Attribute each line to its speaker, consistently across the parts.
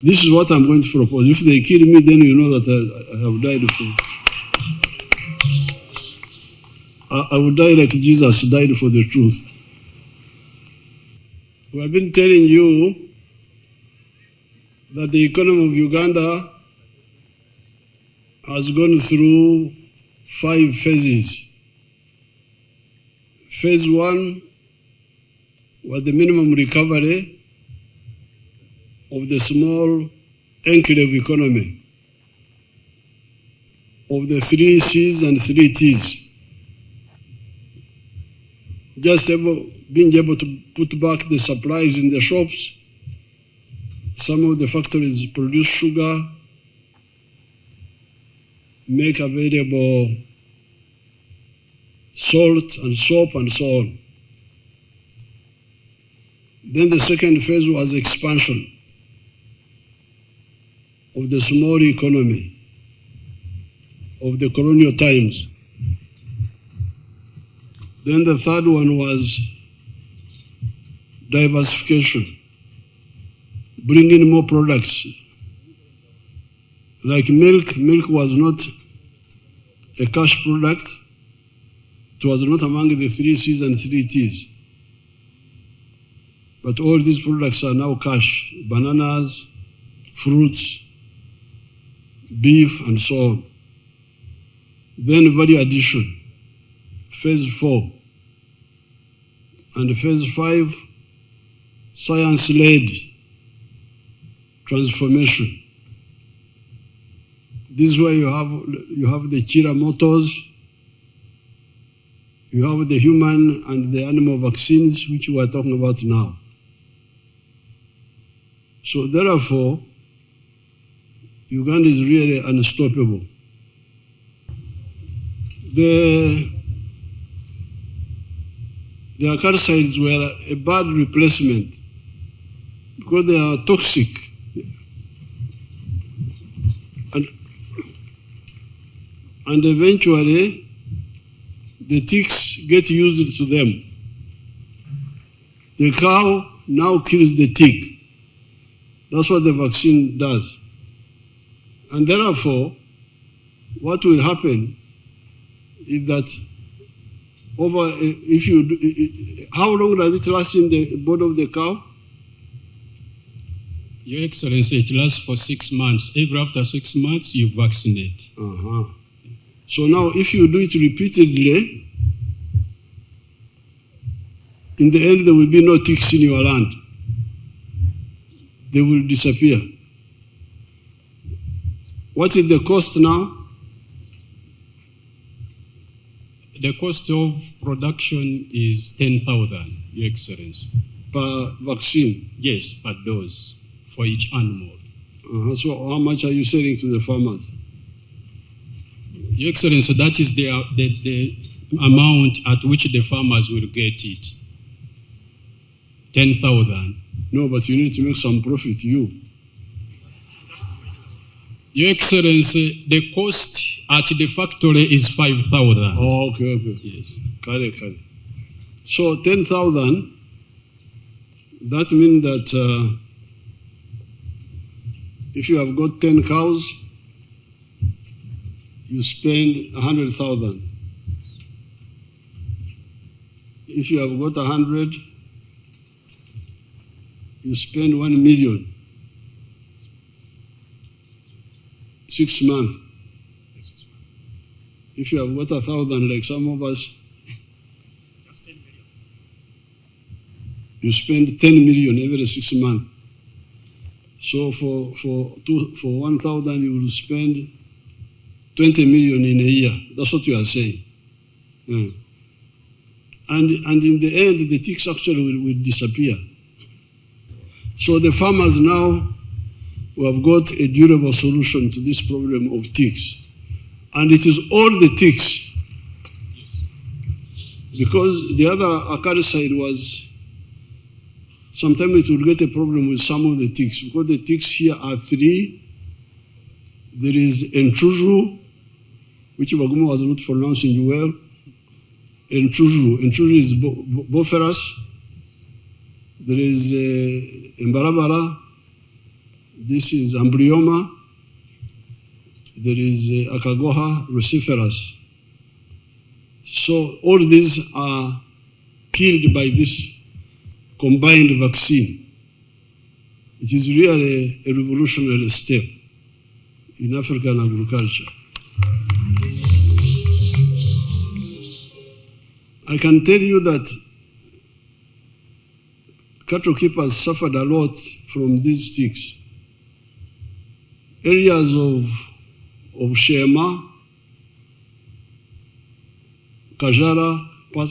Speaker 1: This is what I'm going to propose. If they kill me, then you know that I have died for. I would die like Jesus died for the truth. We have been telling you that the economy of Uganda has gone through 5 phases. Phase 1 was the minimum recovery of the small enclave economy, of the 3 C's and 3 T's. Just being able to put back the supplies in the shops. Some of the factories produce sugar, make available salt and soap and so on. Then the second phase was expansion of the small economy of the colonial times. Then the third one was diversification, bringing more products. Like milk, milk was not a cash product. It was not among the 3 C's and 3 T's. But all these products are now cash: bananas, fruits, beef, and so on. Then value addition, phase 4. And phase 5, science-led transformation. This is where you have the Kira motors, you have the human and the animal vaccines, which we are talking about now. So therefore, Uganda is really unstoppable. The acaricides were a bad replacement because they are toxic. And eventually, the ticks get used to them. The cow now kills the tick. That's what the vaccine does. And therefore, what will happen is that how long does it last in the body of the cow?
Speaker 2: Your Excellency, it lasts for 6 months. Every after 6 months, you vaccinate.
Speaker 1: So now, if you do it repeatedly, in the end, there will be no ticks in your land. They will disappear. What is the cost now?
Speaker 2: The cost of production is 10,000, Your Excellency.
Speaker 1: Per vaccine?
Speaker 2: Yes, per dose for each animal.
Speaker 1: So how much are you selling to the farmers?
Speaker 2: Your Excellency, that is the amount at which the farmers will get it. 10,000.
Speaker 1: No, but you need to make some profit, you.
Speaker 2: Your Excellency, the cost at the factory is 5,000.
Speaker 1: Oh, okay.
Speaker 2: Yes.
Speaker 1: Correct. So 10,000, that means that if you have got 10 cows, you spend 100,000. If you have got 100, you spend 1 million. 6 months. If you have got 1,000, like some of us, you spend 10 million every 6 months. So for 1,000, you will spend 20 million in a year. That's what you are saying. Yeah. And in the end, the ticks actually will disappear. So the farmers now have got a durable solution to this problem of ticks. And it is all the ticks. Because the other acaricide was, sometimes it will get a problem with some of the ticks, because the ticks here are 3. There is Entruju, which Baguma was not pronouncing well. Entruju is Bopherus. There is Mbarabara, This is amblyoma. There is Akagoha ruciferus. So all these are killed by this combined vaccine. It is really a revolutionary step in African agriculture. I can tell you that cattle keepers suffered a lot from these ticks. Areas of Shema, Kajara,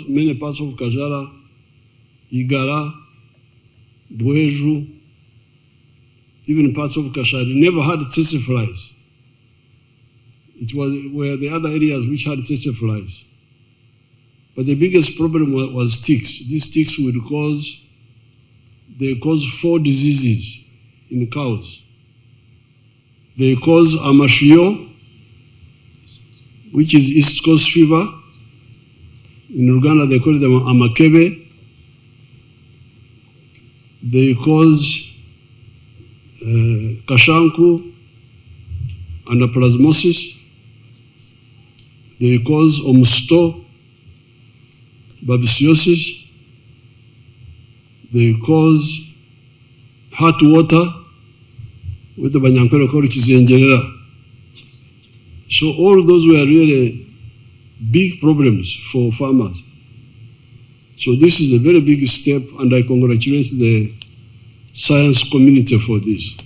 Speaker 1: many parts of Kajara, Igara, Bweju, even parts of Kashari never had tsetse flies. It were the other areas which had tsetse flies. But the biggest problem was ticks. These ticks would cause 4 diseases in cows. They cause amashio, which is East Coast fever. In Uganda, they call it amakebe. They cause kashanku, anaplasmosis. They cause omusto, babesiosis. They cause hot water, with the banyankolo called kizengerera. So all those were really big problems for farmers. So this is a very big step, and I congratulate the science community for this.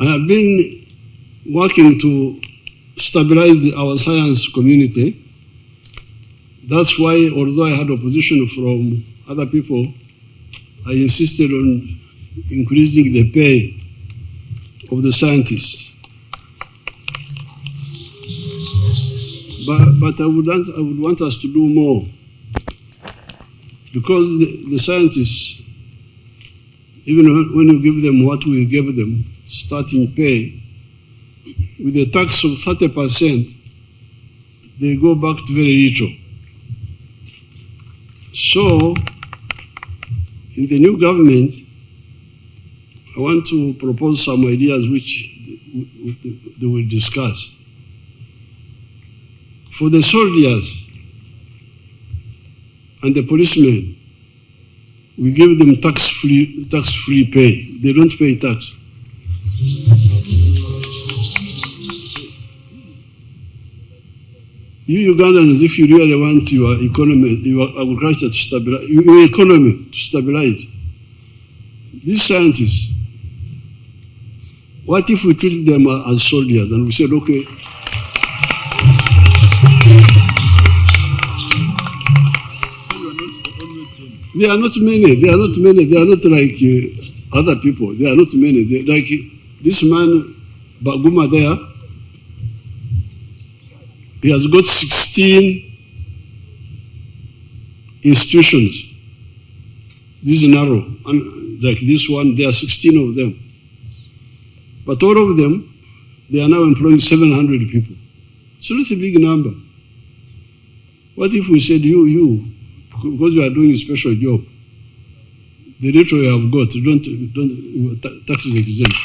Speaker 1: I have been working to stabilize our science community. That's why, although I had opposition from other people, I insisted on increasing the pay of the scientists. But I would want us to do more, because the scientists, even when you give them what we gave them, starting pay, with a tax of 30%, they go back to very little. So, in the new government, I want to propose some ideas which they will discuss. For the soldiers and the policemen, we give them tax-free pay. They don't pay tax. You Ugandans, if you really want your economy, your agriculture to stabilize, your economy to stabilize, these scientists, what if we treat them as soldiers and we said, okay, they are not many, they are not like other people, they are not many. They're like this man, Baguma there, he has got 16 institutions. This is narrow, and like this one, there are 16 of them. But all of them, they are now employing 700 people. So that's a big number. What if we said, you, because you are doing a special job, the rate you have got, don't tax exempt.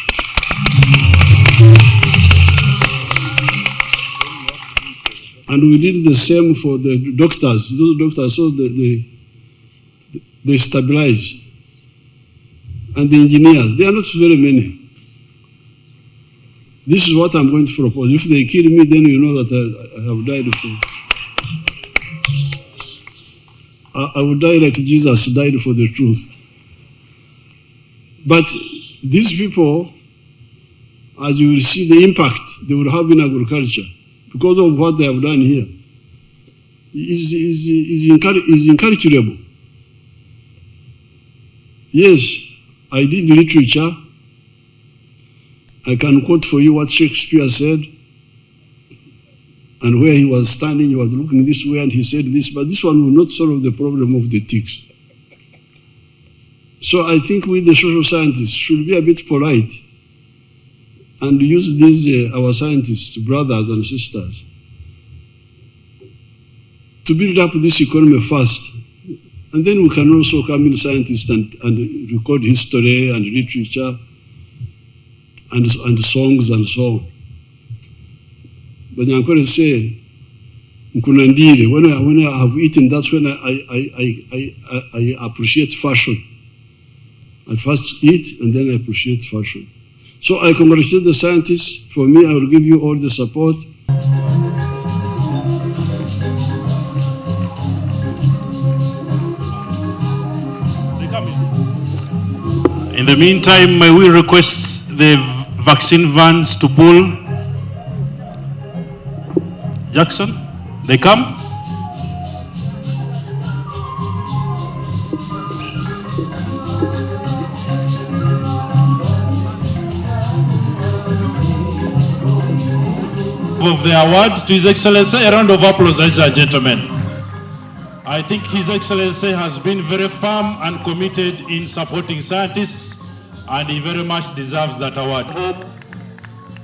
Speaker 1: And we did the same for the doctors. Those doctors, so they stabilize. And the engineers, they are not very many. This is what I'm going to propose. If they kill me, then you know that I have died for. I would die like Jesus died for the truth. But these people, as you will see the impact they will have in agriculture, because of what they have done here, is incalculable. Yes, I did literature. I can quote for you what Shakespeare said, and where he was standing, he was looking this way and he said this, but this one will not solve the problem of the ticks. So I think we, the social scientists, should be a bit polite and use these, our scientists, brothers and sisters, to build up this economy fast And then we can also come in scientists and record history and literature and songs and so on. But I'm going to say, when I have eaten, that's when I appreciate fashion. I first eat and then I appreciate fashion. So I congratulate the scientists. For me, I will give you all the support.
Speaker 3: In the meantime, may we request the vaccine vans to pull. Jackson, they come? Of the award to His Excellency, a round of applause, ladies and gentlemen. I think His Excellency has been very firm and committed in supporting scientists, and he very much deserves that award. Hope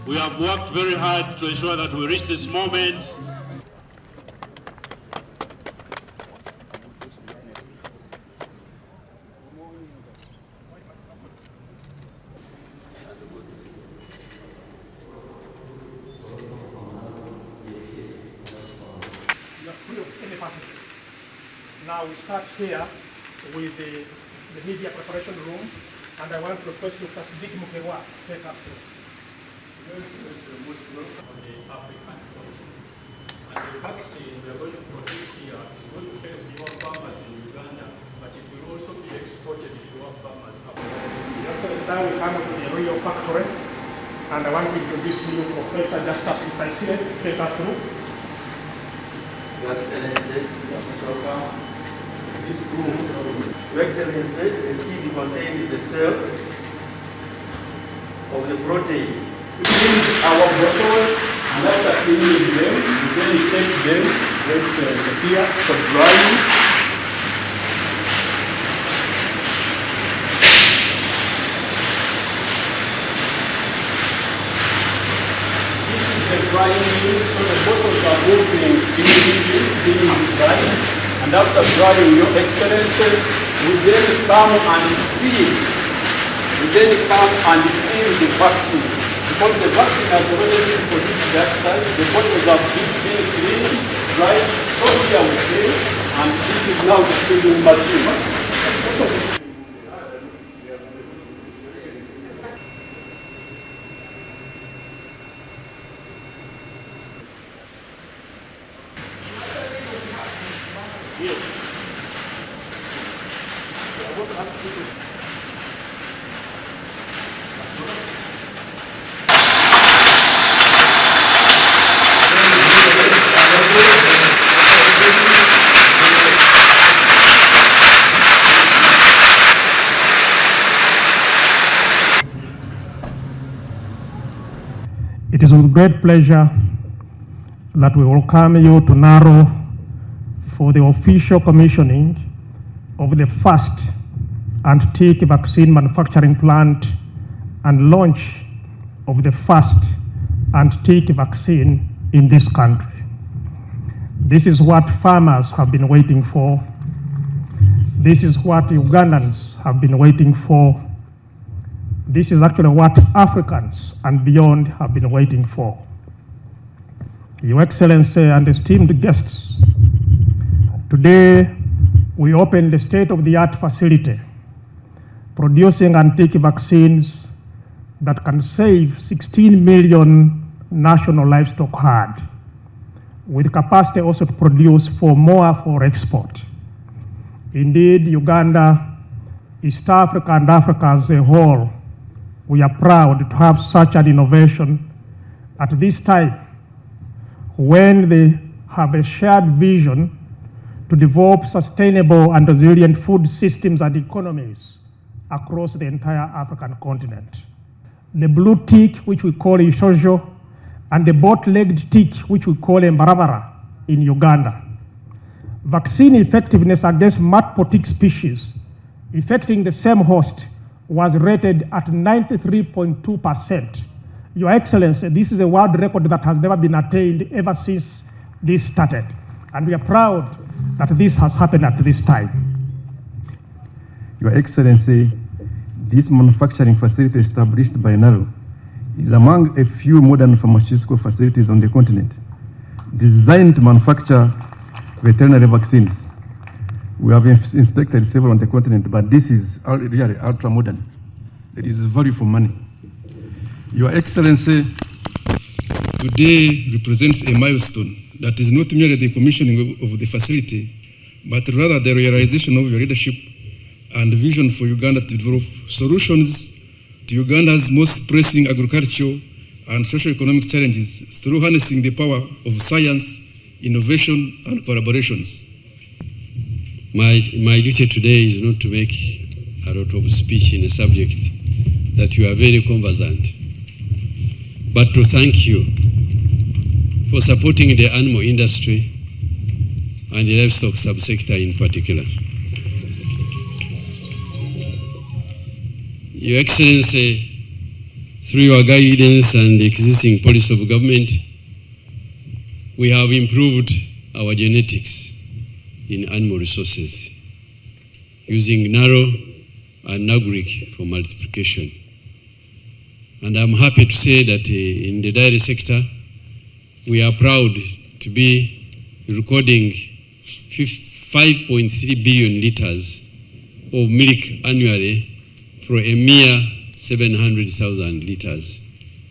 Speaker 3: we have worked very hard to ensure that we reach this moment.
Speaker 4: Now we start here with the media preparation room, and I want to request Dr. Siddiq Mukewa to take us through.
Speaker 5: This is the most welcome on the African continent. And the vaccine we are going to produce here is going to help your farmers in Uganda, but it will also be exported to our farmers abroad.
Speaker 4: Now we come to the Royal Factory, and I want to introduce to you Professor Justus Mutaisire to take us through.
Speaker 6: Your Excellency, welcome. This room, Your Excellency, the seed contains the cell of the protein.
Speaker 5: We use our bottles, and after cleaning them, we then take them here for drying. This is the drying unit, so the bottles are moving immediately, being dried. And after drying, Your Excellency, we then come and fill. We then come and fill the vaccine. Because the vaccine has already been produced that side, the bottles have been cleaned, dried, so here we fill, and this is now the filling machine.
Speaker 4: It is with great pleasure that we welcome you to Naro for the official commissioning of the first anti-tick vaccine manufacturing plant and launch of the first anti-tick vaccine in this country. This is what farmers have been waiting for. This is what Ugandans have been waiting for. This is actually what Africans and beyond have been waiting for. Your Excellency and esteemed guests, today we open the state-of-the-art facility producing anti-tick vaccines that can save 16 million national livestock herd, with capacity also to produce for more for export. Indeed, Uganda, East Africa, and Africa as a whole, we are proud to have such an innovation at this time when they have a shared vision to develop sustainable and resilient food systems and economies across the entire African continent. The blue tick, which we call Ishojo, and the boat-legged tick, which we call Mbarabara in Uganda. Vaccine effectiveness against multiple tick species affecting the same host was rated at 93.2%. Your Excellency, this is a world record that has never been attained ever since this started. And we are proud that this has happened at this time.
Speaker 7: Your Excellency, this manufacturing facility established by NARO is among a few modern pharmaceutical facilities on the continent designed to manufacture veterinary vaccines. We have inspected several on the continent, but this is really ultra modern. There is value for money. Your Excellency, today represents a milestone that is not merely the commissioning of the facility, but rather the realization of your leadership and vision for Uganda to develop solutions to Uganda's most pressing agricultural and socio-economic challenges through harnessing the power of science, innovation, and collaborations. My duty today is not to make a lot of speech in a subject that you are very conversant, but to thank you for supporting the animal industry and the livestock subsector in particular. Your Excellency, through your guidance and the existing policy of government, we have improved our genetics in animal resources using NARO and NAGRIC for multiplication. And I'm happy to say that in the dairy sector, we are proud to be recording 5.3 billion liters of milk annually for a mere 700,000 liters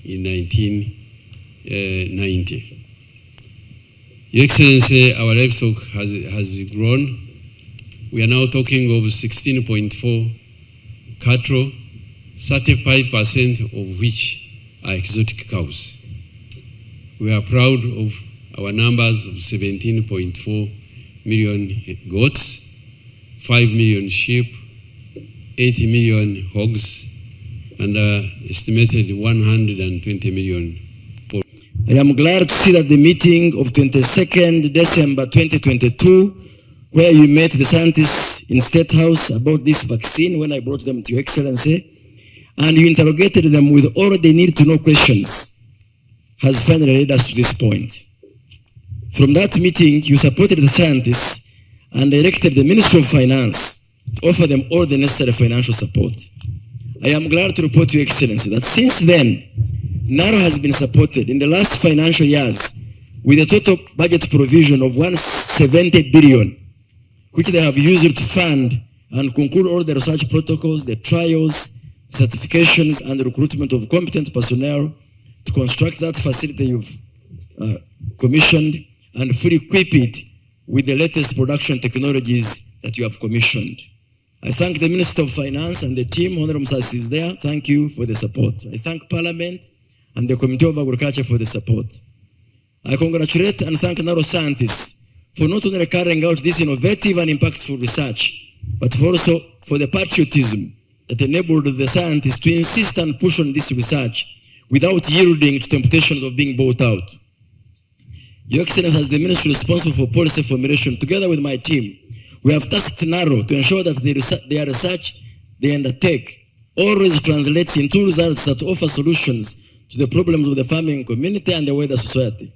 Speaker 7: in 1990. Your Excellency, our livestock has grown. We are now talking of 16.4 cattle, 35% of which are exotic cows. We are proud of our numbers of 17.4 million goats, 5 million sheep, 80 million hogs, and estimated 120 million pork.
Speaker 8: I am glad to see that the meeting of 22nd December 2022, where you met the scientists in State House about this vaccine when I brought them to Your Excellency, and you interrogated them with all they need to know questions, has finally led us to this point. From that meeting, you supported the scientists and directed the Ministry of Finance to offer them all the necessary financial support. I am glad to report to Your Excellency that since then, NARO has been supported in the last financial years with a total budget provision of 170 billion, which they have used to fund and conclude all the research protocols, the trials, certifications, and recruitment of competent personnel to construct that facility you've commissioned and fully equip it with the latest production technologies that you have commissioned. I thank the Minister of Finance and the team, Honorable Musasi is there. Thank you for the support. I thank Parliament and the Committee of Agriculture for the support. I congratulate and thank NARO scientists for not only carrying out this innovative and impactful research, but also for the patriotism that enabled the scientists to insist and push on this research without yielding to temptations of being bought out. Your Excellency, as the Ministry responsible for policy formulation, together with my team, we have tasked NARO to ensure that their research they undertake always translates into results that offer solutions to the problems of the farming community and the wider society.